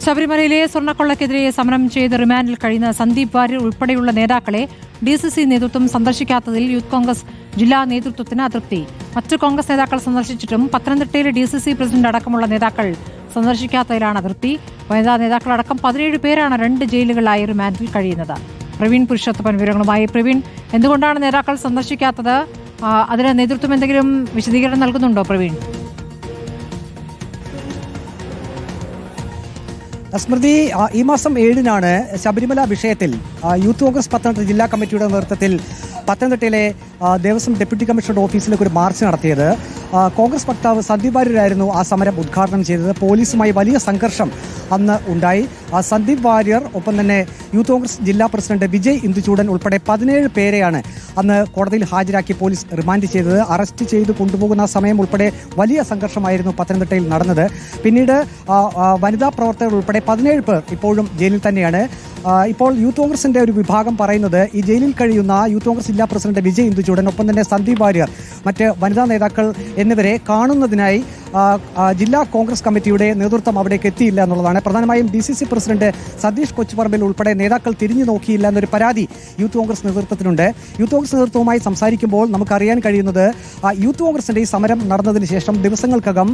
ശബരിമലയിലെ സ്വർണ്ണക്കൊള്ളക്കെതിരെ സമരം ചെയ്ത് റിമാൻഡിൽ കഴിയുന്ന സന്ദീപ് വാര്യർ ഉൾപ്പെടെയുള്ള നേതാക്കളെ DCC നേതൃത്വം സന്ദർശിക്കാത്തതിൽ യൂത്ത് കോൺഗ്രസ് ജില്ലാ നേതൃത്വത്തിന് അതൃപ്തി. മറ്റു കോൺഗ്രസ് നേതാക്കൾ സന്ദർശിച്ചിട്ടും പത്തനംതിട്ടയിലെ DCC പ്രസിഡന്റ് അടക്കമുള്ള നേതാക്കൾ സന്ദർശിക്കാത്തതിലാണ് അതൃപ്തി. വനിതാ നേതാക്കളടക്കം 17 പേരാണ് 2 ജയിലുകളിലായി റിമാൻഡിൽ കഴിയുന്നത്. പ്രവീൺ പുരുഷോത്തമൻ വിവരങ്ങളുമായി. പ്രവീൺ, എന്തുകൊണ്ടാണ് നേതാക്കൾ സന്ദർശിക്കാത്തത്? അതിന് നേതൃത്വം എന്തെങ്കിലും വിശദീകരണം നൽകുന്നുണ്ടോ പ്രവീൺ? സ്മൃതി, ഈ മാസം 7-നാണ് ശബരിമല വിഷയത്തിൽ യൂത്ത് കോൺഗ്രസ് പത്തനംതിട്ട ജില്ലാ കമ്മിറ്റിയുടെ നേതൃത്വത്തിൽ പത്തനംതിട്ടയിലെ ദേവസ്വം ഡെപ്യൂട്ടി കമ്മീഷണറുടെ ഓഫീസിലേക്ക് ഒരു മാർച്ച് നടത്തിയത്. കോൺഗ്രസ് വക്താവ് സന്ദീപ് വാര്യരായിരുന്നു ആ സമരം ഉദ്ഘാടനം ചെയ്തത്. പോലീസുമായി വലിയ സംഘർഷം അന്ന് ഉണ്ടായി. സന്ദീപ് വാര്യർ, ഒപ്പം തന്നെ യൂത്ത് കോൺഗ്രസ് ജില്ലാ പ്രസിഡന്റ് വിജയ് ഇന്ദുചൂടൻ ഉൾപ്പെടെ 17 പേരെയാണ് അന്ന് കോടതിയിൽ ഹാജരാക്കി പോലീസ് റിമാൻഡ് ചെയ്തത്. അറസ്റ്റ് ചെയ്ത് കൊണ്ടുപോകുന്ന സമയം ഉൾപ്പെടെ വലിയ സംഘർഷമായിരുന്നു പത്തനംതിട്ടയിൽ നടന്നത്. പിന്നീട് വനിതാ പ്രവർത്തകർ ഉൾപ്പെടെ 17 പേർ ഇപ്പോഴും ജയിലിൽ തന്നെയാണ്. ഇപ്പോൾ യൂത്ത് കോൺഗ്രസിന്റെ ഒരു വിഭാഗം പറയുന്നത് ഈ ജയിലിൽ കഴിയുന്ന യൂത്ത് കോൺഗ്രസ് ജില്ലാ പ്രസിഡന്റ് വിജയ് ഇന്ദുചൂടൻ, ഒപ്പം തന്നെ സന്ദീപ് വാര്യർ, മറ്റ് വനിതാ നേതാക്കൾ എന്നിവരെ കാണുന്നതിനായി ജില്ലാ കോൺഗ്രസ് കമ്മിറ്റിയുടെ നേതൃത്വം അവിടേക്ക് എത്തിയില്ല എന്നുള്ളതാണ്. പ്രധാനമായും DCC പ്രസിഡന്റ് സതീഷ് കൊച്ചുപറമ്പിൽ ഉൾപ്പെടെ നേതാക്കൾ തിരിഞ്ഞു നോക്കിയില്ല എന്നൊരു പരാതി യൂത്ത് കോൺഗ്രസ് നേതൃത്വത്തിനുണ്ട്. യൂത്ത് കോൺഗ്രസ് നേതൃത്വവുമായി സംസാരിക്കുമ്പോൾ നമുക്കറിയാൻ കഴിയുന്നത് യൂത്ത് കോൺഗ്രസിന്റെ ഈ സമരം നടന്നതിന് ശേഷം ദിവസങ്ങൾക്കകം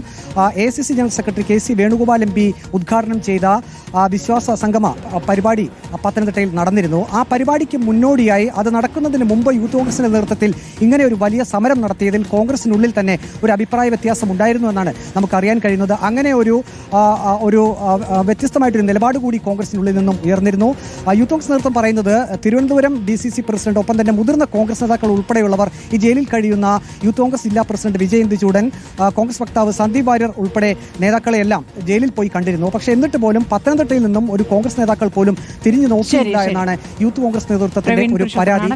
ACC general secretary KC Venugopal MP ഉദ്ഘാടനം ചെയ്ത വിശ്വാസ സംഗമ പരിപാടി പത്തനംതിട്ടയിൽ നടന്നിരുന്നു. ആ പരിപാടിക്ക് മുന്നോടിയായി, അത് നടക്കുന്നതിന് മുമ്പ് യൂത്ത് കോൺഗ്രസിന്റെ നേതൃത്വത്തിൽ ഇങ്ങനെ ഒരു വലിയ സമരം നടത്തിയതിൽ കോൺഗ്രസിനുള്ളിൽ തന്നെ ഒരു അഭിപ്രായ വ്യത്യാസം ഉണ്ടായിരുന്നു എന്നാണ് നമുക്കറിയാൻ കഴിയുന്നത്. അങ്ങനെ ഒരു വ്യത്യസ്തമായിട്ടൊരു നിലപാട് കൂടി കോൺഗ്രസിനുള്ളിൽ നിന്നും ഉയർന്നിരുന്നു. യൂത്ത് കോൺഗ്രസ് നേതൃത്വം പറയുന്നത് തിരുവനന്തപുരം DCC പ്രസിഡന്റ്, ഒപ്പം തന്നെ മുതിർന്ന കോൺഗ്രസ് നേതാക്കൾ ഉൾപ്പെടെയുള്ളവർ, ഈ ജയിലിൽ കഴിയുന്ന യൂത്ത് കോൺഗ്രസ് ജില്ലാ പ്രസിഡന്റ് വിജയ് ഇന്ദുചൂടൻ, കോൺഗ്രസ് വക്താവ് സന്ദീപ് വാര്യർ ഉൾപ്പെടെ നേതാക്കളെല്ലാം ജയിലിൽ പോയി കണ്ടിരുന്നു. പക്ഷേ എന്നിട്ട് പോലും പത്തനംതിട്ടയിൽ നിന്നും ഒരു കോൺഗ്രസ് നേതാക്കൾ പോലും തിരിഞ്ഞു നോക്കിയില്ല എന്നാണ് യൂത്ത് കോൺഗ്രസ് നേതൃത്വത്തിന്റെ ഒരു പരാതി.